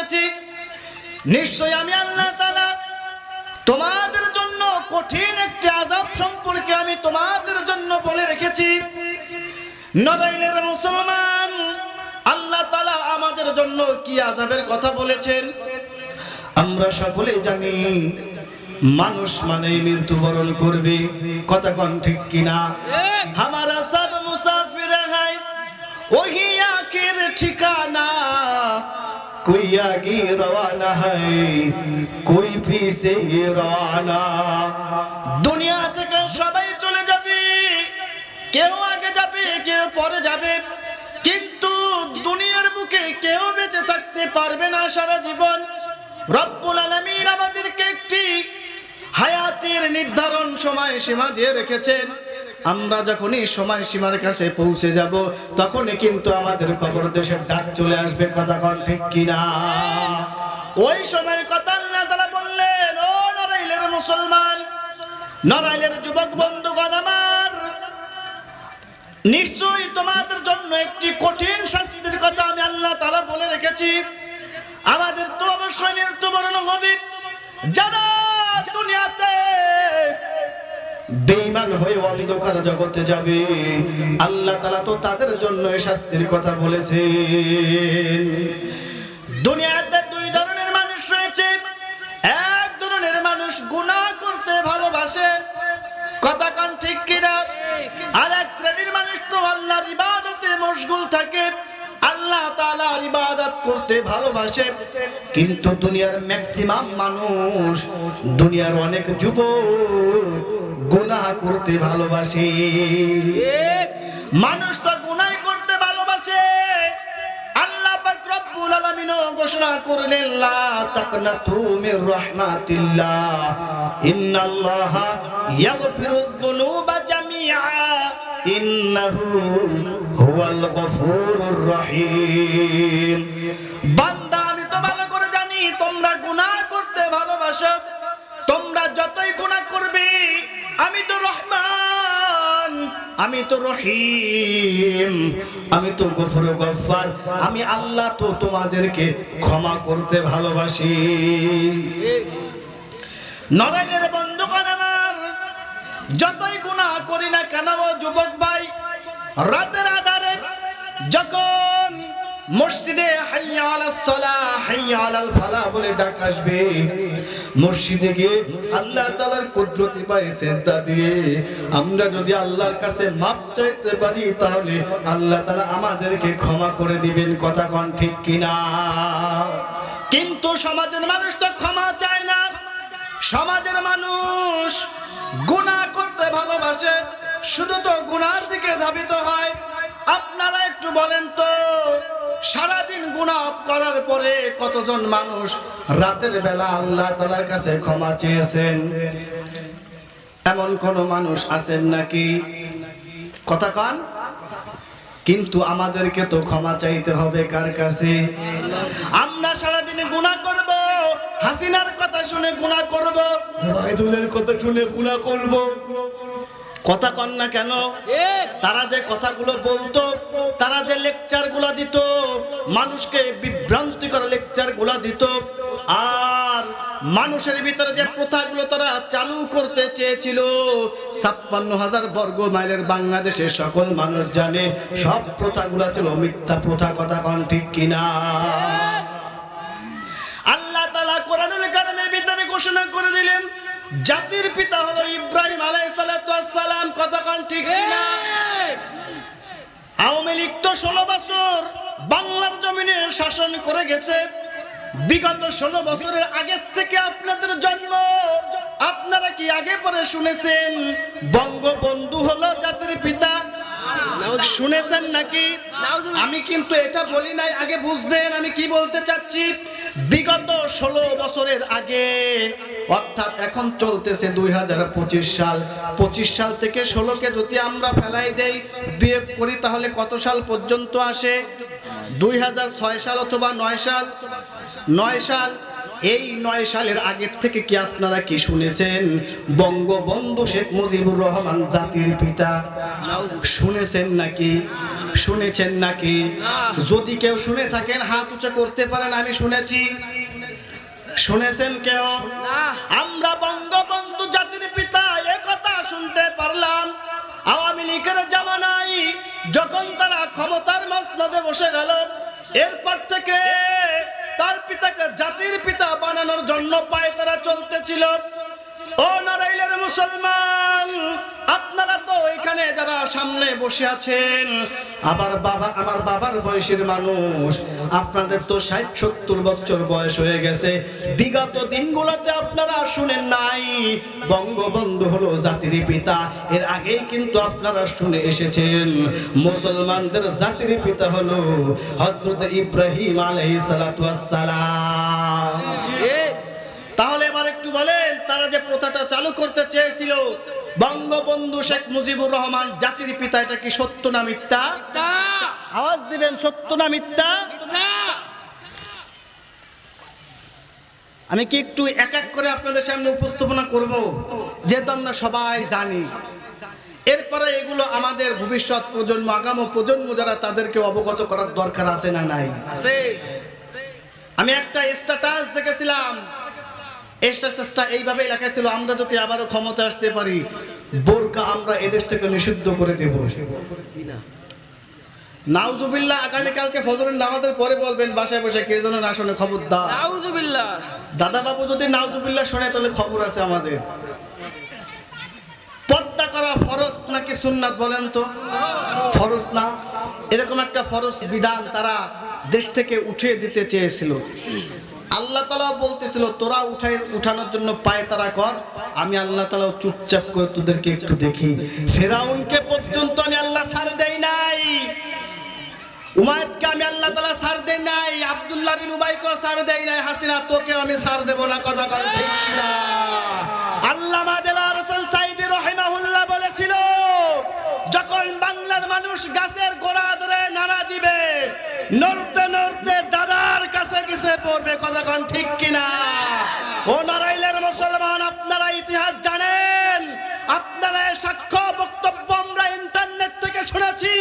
রেখেছি, নিশ্চয় আমি আল্লাহ তাআলা তোমাদের জন্য কঠিন একটি আযাব সম্পর্কে আমি তোমাদের জন্য বলে রেখেছি। নড়াইলের মুসলমান, আল্লাহ তাআলা আমাদের জন্য কি আযাবের কথা বলেছেন আমরা সকলেই জানি। মানুষ মানে মৃত্যুবরণ করবে, কথা কোন ঠিক কিনা? हमारा सब मुसाफिर है वही आखिर ठिकाना, कोई आगे रवाना है कोई पीछे रवाना। দুনিয়া থেকে সবাই চলে যাবে, কেউ আগে যাবে কেউ পরে যাবে, কিন্তু দুনিয়ার বুকে কেউ বেঁচে থাকতে পারবে না সারা জীবন। রব্বুল আলামিন আমাদেরকে একটি হায়াতের নির্ধারণ সময় সীমা দিয়ে রেখেছেন। আমরা যখনই সময় সীমার কাছে পৌঁছে যাব তখনই কিন্তু আমাদের কবর দেশের ডাক চলে আসবে, কথা কোন ঠিক কিনা? ওই সময়ের কথা আল্লাহ তাআলা বললেন, ও নড়াইলের মুসলমান, নড়াইলের যুবক বন্ধুগণ আমার, নিশ্চয়ই তোমাদের জন্য একটি কঠিন শাস্তির কথা আমি আল্লাহ তাআলা বলে রেখেছি। আমাদের তো অবশ্যই মৃত্যুবরণ হবে। যারা দুনিয়াতে বেঈমান হয়ে অন্ধকার জগতে যাবে, আল্লাহ তাআলা তো তাদের জন্য এই শাস্তির কথা বলেছেন। দুনিয়াতে দুই ধরনের মানুষ রয়েছে। এক ধরনের মানুষ গুনাহ করতে ভালোবাসে, কথা কোন ঠিক কিনা? আর এক শ্রেণীর মানুষ তো আল্লাহর ইবাদতে মশগুল থাকে, আল্লাহ তাআলার ইবাদত করতে ভালোবাসে। কিন্তু দুনিয়ার ম্যাক্সিমাম মানুষ, দুনিয়ার অনেক যুবক গুনাহ করতে ভালোবাসে। মানুষ তো গুনাহ করতে ভালোবাসে। আল্লাহ পাক রব্বুল আলামিন ঘোষণা করলেন, লা তাকনাতু মির রাহমাতিল্লাহ ইন্নাল্লাহা ইয়াগফিরুয যুনুবা জামিআ ইন্নাহু হুয়াল গফুরুর রহিম। বান্দা, আমি তো ভালো করে জানি তোমরা গুনাহ করতে ভালোবাসো। তোমরা যতই গুনাহ করবে, আমি তো রহমান, আমি তো রহিম, আমি তো গফুর গফফার, আমি আল্লাহ তো তোমাদেরকে ক্ষমা করতে ভালোবাসি। নড়াইলের বন্ধুগণ আমার, যতই গুনাহ করি না কেন ও যুবক ভাই, রাতের আধারে যখন মসজিদে হাইয়া আলাস সালাহ হাইয়া আলাল ফালাহ বলে ডাক আসবে, মসজিদে গিয়ে আল্লাহ তাআলার কুদরতি পায়ে সিজদা দিয়ে আমরা যদি আল্লাহর কাছে মাপ চাইতে পারি, তাহলে আল্লাহ তাআলা আমাদেরকে ক্ষমা করে দিবেন, কথা কোন ঠিক কিনা? কিন্তু সমাজের মানুষ তো ক্ষমা চায় না। সমাজের মানুষ গুনাহ করতে ভালোবাসে, শুধু তো গুনার দিকে ধাবিত হয়। আপনারা একটু বলেন তো, সারাদিন গুনাহ করার পরে কতজন মানুষ রাতের বেলা আল্লাহ তাআলার কাছে ক্ষমা চেয়েছেন? এমন কোন মানুষ আছেন নাকি? কথা কান। কিন্তু আমাদেরকে তো ক্ষমা চাইতে হবে কার কাছে? আমরা সারাদিন গুনাহ করব, হাসিনার কথা শুনে গুনাহ করব, ওবায়দুলের কথা শুনে গুনাহ করব, কথা কন না কেন? তারা যে কথাগুলো বলতো, তারা যে লেকচারগুলো দিত, মানুষকে বিভ্রান্তিকর লেকচারগুলো দিত, আর মানুষের ভিতরে যে প্রথাগুলো তারা চালু করতে চেয়েছিল, ৫৬,০০০ বর্গ মাইলের বাংলাদেশে সকল মানুষ জানে সব প্রথাগুলো ছিল মিথ্যা প্রথা, কথা কোন ঠিক কিনা? আল্লাহ তাআলা কোরআনুল কারীমের ভিতরে ঘোষণা করে দিলেন, জাতির পিতা হলো ইব্রাহিম আলাইহিস সালাতু ওয়াস সালাম, কথা কোন ঠিক কিনা? আওয়ামী লীগ তো ১৬ বছর বাংলার জমিনে শাসন করে গেছে। বিগত ১৬ বছরের আগের থেকে আপনাদের জন্ম, আপনারা কি আগে পরে শুনেছেন বঙ্গবন্ধু হলো জাতির পিতা? শুনেছেন নাকি? আমি কিন্তু এটা বলি নাই, আগে বুঝবেন আমি কি বলতে চাচ্ছি। বিগত ১৬ বছরের আগে, অর্থাৎ এখন চলতেছে ২০২৫ সাল, ২৫ সাল থেকে ১৬কে যদি আমরা ফেলাই দেই, বিয়োগ করি, তাহলে কত সাল পর্যন্ত আসে? ২০০৬ সাল অথবা ৯ সাল। ৯ সাল। এই ৯ সালের আগের থেকে কি আপনারা কি শুনেছেন বঙ্গবন্ধু শেখ মুজিবুর রহমান জাতির পিতা? শুনেছেন নাকি? শুনেছেন নাকি? যদি কেউ শুনে থাকেন হাত উঁচু করতে পারেন আমি শুনেছি। শুনেছেন কেউ? আমরা বঙ্গবন্ধু জাতির পিতা এ কথা শুনতে পারলাম আওয়ামী লীগের জামানায় যখন তারা ক্ষমতার মসনদে বসে গেল, এরপর থেকে তার পিতাকে জাতির পিতা বানানোর জন্য পায়ে তারা চলতেছিল। ও নড়াইলের মুসলমান, আপনারা তো এখানে যারা সামনে বসে আছেন, আবার বাবা আমার বাবার বয়সের মানুষ, আপনাদের তো ৬০-৭০ বছর বয়স হয়ে গেছে। বিগত দিনগুলোতে আপনারা শুনেন নাই বঙ্গবন্ধু হলো জাতির পিতা। এর আগেই কিন্তু আপনারা শুনে এসেছেন মুসলমানদের জাতির পিতা হলো হযরত ইব্রাহিম আলাইহিস সালাতু ওয়াস সালাম। তাহলে এবার একটু বলেন, তারা যে প্রথাটা চালু করতে চেয়েছিল বঙ্গবন্ধু শেখ মুজিবুর রহমান জাতির পিতা, এটা কি সত্য না মিথ্যা? আওয়াজ দিবেন, সত্য না মিথ্যা? আমি কি একটু এক এক করে আপনাদের সামনে উপস্থাপনা করব, যেহেতু আমরা সবাই জানি। এরপরে এগুলো আমাদের ভবিষ্যৎ প্রজন্ম, আগামী প্রজন্ম যারা, তাদেরকে অবগত করার দরকার আছে না নাই? আমি একটা স্ট্যাটাস দেখেছিলাম, স্ট্যাটাসটা এইভাবে লেখা ছিল, আমরা যদি আবারও ক্ষমতা আসতে পারি বোরকা আমরা এদেশ থেকে নিষিদ্ধ করে দেব। নাউজুবিল্লাহ। আগামীকালকে ফজরের নামাজের পরে বলবেন বাসায় বসে কে যেন না শোনে, খবরদার। নাউজুবিল্লাহ। দাদা বাবু যদি নাউজুবিল্লাহ শোনে তাহলে খবর আছে আমাদের। পর্দা করা ফরজ নাকি সুন্নাত বলেন তো? ফরজ না? এরকম একটা ফরজ বিধান তারা দেশ থেকে উঠিয়ে দিতে চেয়েছিল। আল্লাহ তাআলা বলতেছিল তোরা উঠানোর জন্য পায়তারা কর, আমি আল্লাহ তাআলা চুপচাপ করে তোদেরকে একটু দেখি। ফেরাউনকে পর্যন্ত আমি আল্লাহ ছাড় দেই নাই, উমাইয়াদকে আমি আল্লাহ তাআলা ছাড় দেই নাই, আব্দুল্লাহ বিন উবাইকে ছাড় দেই নাই, হাসিনা তোকে আমি ছাড় দেব না। কথা বল ঠিক না? আল্লামা দেলোয়ার হোসেন সাঈদী রাহিমাহুল্লাহ বলেছিল, যখন বাংলার মানুষ গাছের গোড়া ধরে নাড়া দিবে, নড়তে নড়তে দাদার কাছে গেছে পড়বে। কথা কোন ঠিক কিনা? ও নড়াইলের মুসলমান, আপনারা ইতিহাস জানেন, আপনারা সাক্ষ্য বক্তব্য আমরা ইন্টারনেট থেকে শুনেছি,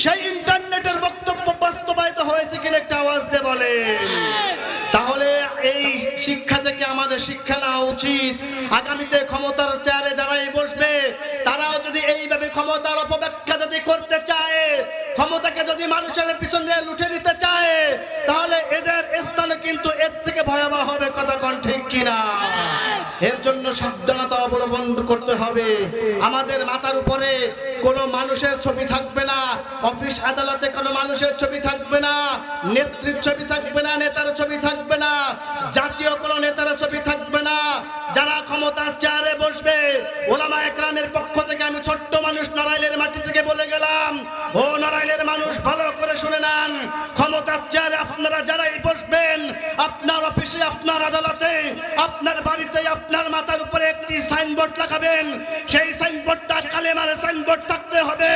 সেই ইন্টারনেটের বক্তব্য বাস্তবায়িত হয়েছে কিনা একটা আওয়াজ দিয়ে বলেন। তাহলে এই শিক্ষা থেকে আমাদের শিক্ষা নেওয়া উচিত, আগামীতে ক্ষমতার চেয়ারে যারাই বসবে তারাও যদি এইভাবে ক্ষমতার অপব্যাখ্যা যদি করতে চায়, ক্ষমতাকে যদি মানুষের পিছন দিয়ে লুটে নিতে চায়, তাহলে এদের স্থানে কিন্তু এর থেকে ভয়াবহ হবে। কথা কোন ঠিক কিনা? এর জন্য সাবধানতা অবলম্বন করতে হবে। আমাদের মাথার উপরে কোনো মানুষের ছবি থাকবে না, অফিস আদালতে কোনো মানুষের ছবি থাকবে না, নেত্রীর ছবি থাকবে না, নেতার ছবি থাকবে না, জাতীয় কোনো নেতার ছবি থাকবে না। যারা ক্ষমতার চেয়ারে বসবে, ওলামা একরামের পক্ষ থেকে আমি ছোট্ট মানুষ নড়াইলের মাটি থেকে বলে গেলাম, ও নড়াইলের মানুষ ভালো করে শুনে নেন, ক্ষমতার চেয়ারে আপনারা যারাই বসবেন, আপনার অফিসে, আপনার আদালতে, আপনার বাড়িতে, আপনার মাথার উপরে একটি সাইনবোর্ড লাগাবেন। সেই সাইনবোর্ডটা কালেমার সাইনবোর্ড থাকতে হবে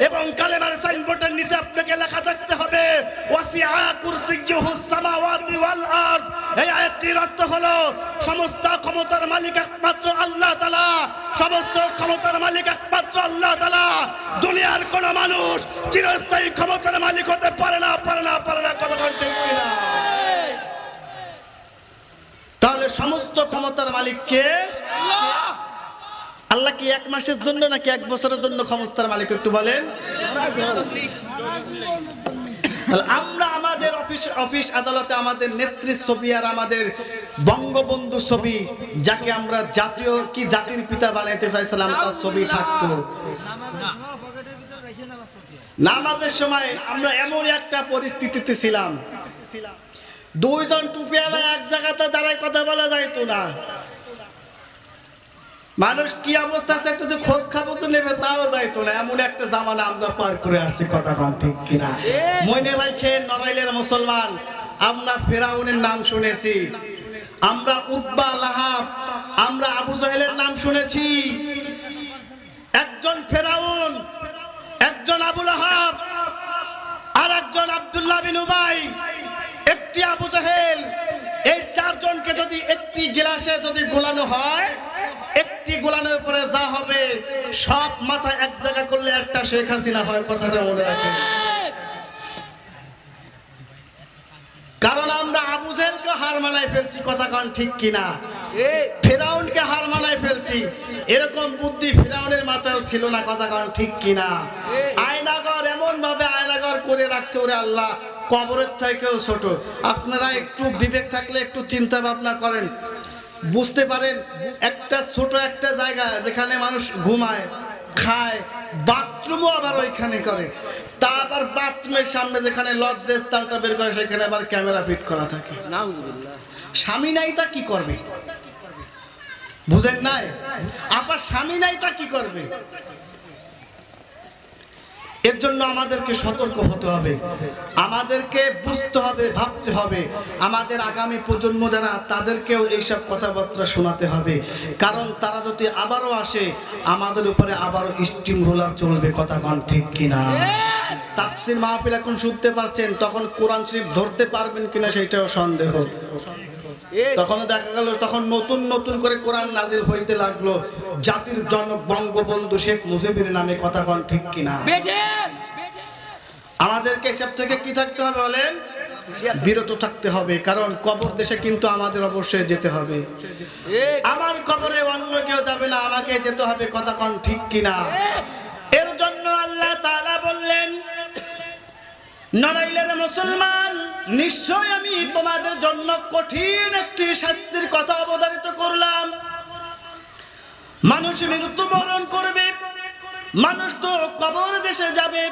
এবং কালেমার সাইনবোর্ডের নিচে আপনাকে লেখা থাকতে হবে ওয়াসিআ কুরসিয়্যুহুস সামাওয়াতি ওয়াল আরদ। এই আয়াতটির অর্থ হলো সমস্ত ক্ষমতার মালিক একমাত্র আল্লাহ তাআলা, সমস্ত ক্ষমতার মালিক একমাত্র আল্লাহ তাআলা। দুনিয়ার কোন মানুষ চিরস্থায়ী ক্ষমতার মালিক হতে পারে না, পারে না, পারে না। কথা বলতে ঠিক কিনা? তাহলে সমস্ত ক্ষমতার মালিক কে? আল্লাহ। আল্লাহ কি এক মাসের জন্য নাকি এক বছরের জন্য ক্ষমতার মালিক? একটু বলেন। আমরা আমাদের অফিস আদালতে আমাদের নেত্রীর ছবি আর আমাদের বঙ্গবন্ধু ছবি, যাকে আমরা জাতীয় কি জাতির পিতা বানাইতে চাইছিলাম, তার ছবি থাকতো। নামাজের সময় আমরা এমন একটা পরিস্থিতিতে ছিলাম, দুইজন টুপিওয়ালা এক জায়গাতে দাঁড়ায় কথা বলা যাইতো না। মানুষ কি অবস্থা আছে একটু যে খোঁজ খবর তো নেবে তাও যাইতো না, এমন একটা জামানা আমরা পার করে আসছি। কথা কম ঠিক কিনা? মনে রাখেন নড়াইলের মুসলমান, আমরা ফেরাউনের নাম শুনেছি, আমরা উতবা, লাহাব, আমরা আবু জাহেলের নাম শুনেছি। একজন ফেরাউন, একজন আবু লাহাব, আর একজন আব্দুল্লাহ বিন উবাই, একটি আবু জাহেল। এই চারজনকে যদি একটি গ্লাসে যদি গোলানো হয়, একটি একটি গোলানের উপরে যা হবে সব মাথা এক জায়গা করলে একটা শেখ হাসিনা হয়, কথাটা মনে রাখেন। কারণ আমরা আবু জেহেলকে হার মানায় ফেলছি, কথা কন ঠিক কিনা? ফিরাউনকে হার মানায় ফেলছি, এরকম বুদ্ধি ফিরাউনের মাথায় ছিল না, কথা কন ঠিক কিনা? আয়নাগর এমন ভাবে আয়নাগর করে রাখছে ওরে আল্লাহ, কবরের থেকেও ছোট। আপনারা একটু বিবেক থাকলে একটু চিন্তা ভাবনা করেন, বুঝতে পারেন একটা ছোট একটা জায়গা যেখানে মানুষ ঘুমায় খায়, বাথরুমও আবার ওইখানে করে, তারপর বাথরুমের সামনে যেখানে লজ্জা স্থানটা বের করে সেখানে আবার ক্যামেরা ফিট করা থাকে। স্বামী নাই তা কি করবে? বুঝেন নাই? আবার স্বামী নাই তা কি করবে? এর জন্য আমাদেরকে সতর্ক হতে হবে, আমাদেরকে বুঝতে হবে, ভাবতে হবে। আমাদের আগামী প্রজন্ম যারা, তাদেরকেও এইসব কথাবার্তা শোনাতে হবে। কারণ তারা যদি আবারও আসে আমাদের উপরে আবারও স্টিম রোলার চলবে, কথা কন ঠিক কিনা? তাফসীর মাহফিল এখন শুনতে পারছেন, তখন কোরআন শরীফ ধরতে পারবেন কিনা সেটাও সন্দেহ। তখন দেখা গেল তখন নতুন নতুন করে কোরআন নাজিল হইতে লাগলো জাতির জনক বঙ্গবন্ধু শেখ মুজিবের নামে, কথা কন ঠিক কিনা? আমাদেরকে এসব থেকে কি থাকতে হবে বলেন? বিরত থাকতে হবে। কারণ কবর দেশে কিন্তু আমাদের অবশ্যই যেতে হবে। আমার কবরে অন্য কেউ যাবে না, আমাকে যেতে হবে, কথা কন ঠিক কিনা? এর জন্য আল্লাহ তাআলা বললেন, নড়াইলের মুসলমান, নিশ্চয় আমি তোমাদের জন্য কঠিন একটি শাস্তির কথা অবধারিত করলাম। মানুষ মৃত্যুবরণ করবে, মানুষ তো কবর দেশে যাবে,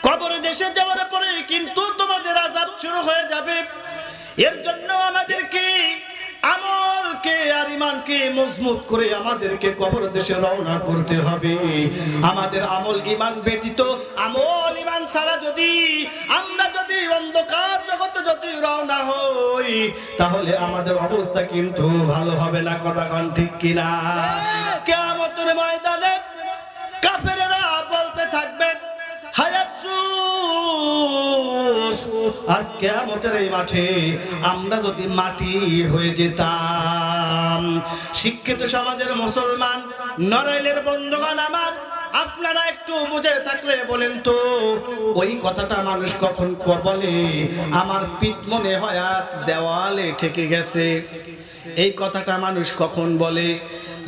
কবর দেশে যাওয়ার পরে কিন্তু তোমাদের আযাব শুরু হয়ে যাবে। এর জন্য আমাদেরকে আমলকে আর ঈমানকে মজবুত করে আমাদেরকে কবর দেশে রওনা করতে হবে। আমাদের আমল ঈমান ব্যতীত, আমল ঈমান ছাড়া যদি আমরা অন্ধকার জগতে যদি রওনা হই, তাহলে আমাদের অবস্থা কিন্তু ভালো হবে না, কথা কন ঠিক কিনা? কিয়ামতের ময়দানে কাফেররা বলতে থাকবে, হায় আফসোস, আজ কিয়ামতের এই মাঠে আমরা যদি মাটি হয়ে যেতাম। শিক্ষিত সমাজের মুসলমান, নড়াইলের বন্ধুগণ আমার, আপনারা একটু বুঝে থাকলে বলেন তো, ওই কথাটা মানুষ কখন বলে? আমার পিঠ মনে হয় আজ দেওয়ালে ঠেকে গেছে। এই কথাটা মানুষ কখন বলে?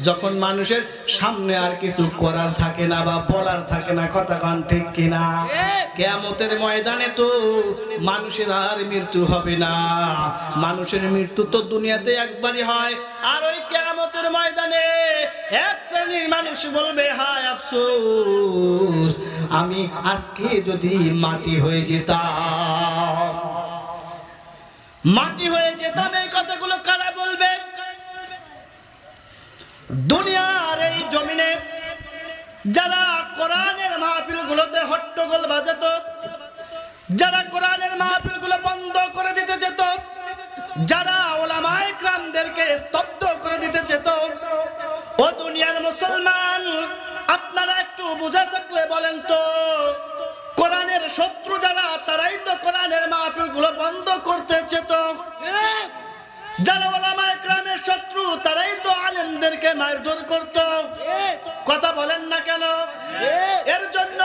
যখন মানুষের সামনে আর কিছু করার থাকে না বা বলার থাকে না, কথা কন ঠিক কিনা? কিয়ামতের ময়দানে তো মানুষের আর মৃত্যু হবে না, মানুষের মৃত্যু তো দুনিয়াতে একবারই হয়। আর ওই কিয়ামতের ময়দানে এক শ্রেণীর মানুষ বলবে, হায় আফসোস, আমি আজকে যদি মাটি হয়ে যেতাম, মাটি হয়ে যেতাম। এই কথাগুলো কারা বলবে? দুনিয়ার এই জমিনে যারা কোরআনের মাহফিলগুলোতে হট্টগোল বাজাতো, যারা কোরআনের মাহফিলগুলো বন্ধ করে দিতে যেত, যারা উলামায়ে কিরামদেরকে স্তব্ধ করে দিতে যেত, ও দুনিয়ার মুসলমান, আপনারা একটু বুঝে থাকলে বলেন তো, কোরআনের শত্রু যারা, তারাই তো কোরআনের মাহফিলগুলো বন্ধ করতে যেত। যারা উলামায়ে কিরামের শত্রু, তারাই তো আলেমদেরকে মারধর করত, কথা বলেন না কেন? এর জন্য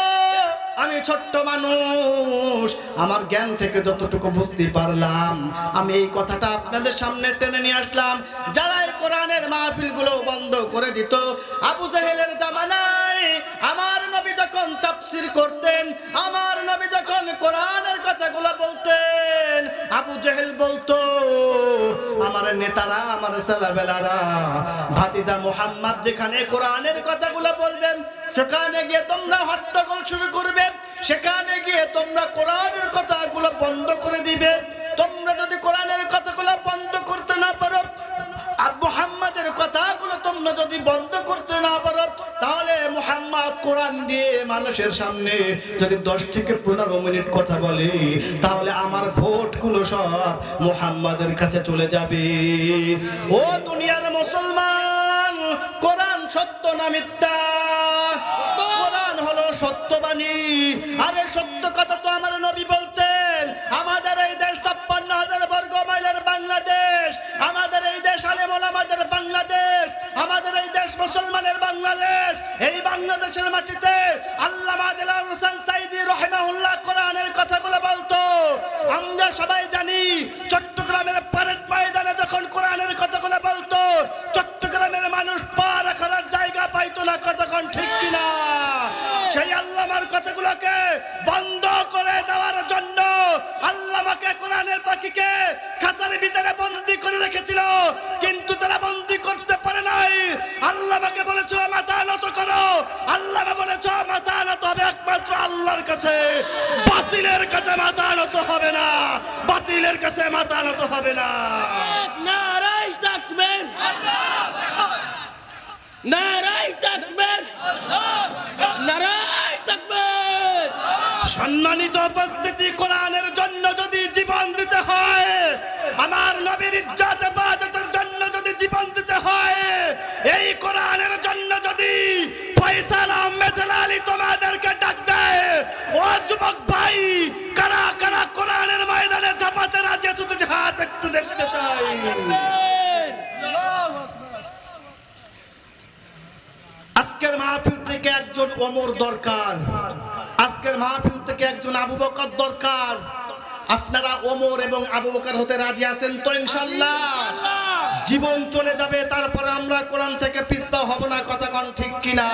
আমি ছোট্ট মানুষ, আমার জ্ঞান থেকে যতটুকু বুঝতে পারলাম আমি এই কথাটা আপনাদের সামনে টেনে নিয়ে আসলাম। যারা এই কোরআনের মাহফিলগুলো বন্ধ করে দিত, আবু জেহেলের জামানায় আমার নবী যখন তাফসীর করতেন, আমার নবী যখন কোরআনের কথাগুলো বলতেন, আবু জেহেল বলতো, আমার নেতারা, আমার ছেলেবেলারা, ভাতিজা মুহাম্মদ যেখানে কোরআনের কথাগুলো বলবেন, সেখানে গিয়ে তোমরা হট্টগোল শুরু করবে, সেখানে গিয়ে তোমরা কোরআনের কথাগুলো বন্ধ করে দিবে। তোমরা যদি কোরআনের কথাগুলো বন্ধ করতে না পারো, মুহাম্মাদের কথাগুলো তোমরা যদি বন্ধ করতে না পারো, তাহলে মুহাম্মদ কোরআন দিয়ে মানুষের সামনে যদি 10 থেকে 15 মিনিট কথা বলে, তাহলে আমার ভোটগুলো সব মুহাম্মাদের কাছে চলে যাবে। ও দুনিয়ার মুসলমান, কোরআন সত্য না মিথ্যা? কোরআন হলো সত্যবাণী। আরে সত্য কথা তো আমার নবী বলতেন। আমাদের এই দেশ 56,000 বর্গ মাইলের বাংলাদেশ, আমাদের এই দেশ আলেম ওলামাদের বাংলাদেশ, আমাদের এই দেশ মুসলমান বাংলাদেশ, এই বাংলাদেশের মাটিতে আল্লামা দেলাওয়ার হোসেন সাঈদী রাহিমাহুল্লাহ কোরআনের কথাগুলো বলতো। আমরা সবাই জানি চট্টগ্রামের প্যারেড ময়দানে যখন কোরআনের কথাগুলো বলতো, চট্টগ্রামের মানুষ পা রাখার জায়গা পাইতো না। কতক্ষণ ঠিক কিনা? সেই আল্লামার কথাগুলোকে বন্ধ করে দেওয়ার জন্য আল্লামাকে কোরআনের পাখিকে খাঁচার ভিতরে বন্দী করে রেখেছিল, কিন্তু তারা বন্দী করতে পারে নাই। আল্লামাকে বলেছিল মাথা নত করো, আল্লামা বলেছ মাথা নত হবে একমাত্র আল্লাহর কাছে, বাতিলের কাছে মাথা নত হবে না, বাতিলের কাছে মাথা নত হবে না। নারায়ে তাকবীর, নারায়ে তাকবীর, নারায়ে তাকবীর। সম্মানিত উপস্থিতি, কোরআনের জন্য যদি জীবন দিতে হয়, আমার নবীর ইজ্জত হেফাজতের জন্য যদি জীবন দিতে হয়, এই কোরআনের জন্য যদি ফয়সাল আহমেদ হেলালী তোমাদেরকে ডাক দেয়, ও যুবক ভাই, কারা কারা কোরআনের ময়দানে ঝাঁপাতে রাজি আছো? দুটি হাত একটু দেখতে চাই। আজকের মাহফিল থেকে একজন ওমর দরকার, আজকের মাহফিল থেকে একজন আবু বকর দরকার। আপনারা ওমর এবং আবু বকর হতে রাজি আছেন তো? ইনশাআল্লাহ। জীবন চলে যাবে, তারপরে আমরা কোরআন থেকে পিছপা হব না। কথা কোন ঠিক কিনা?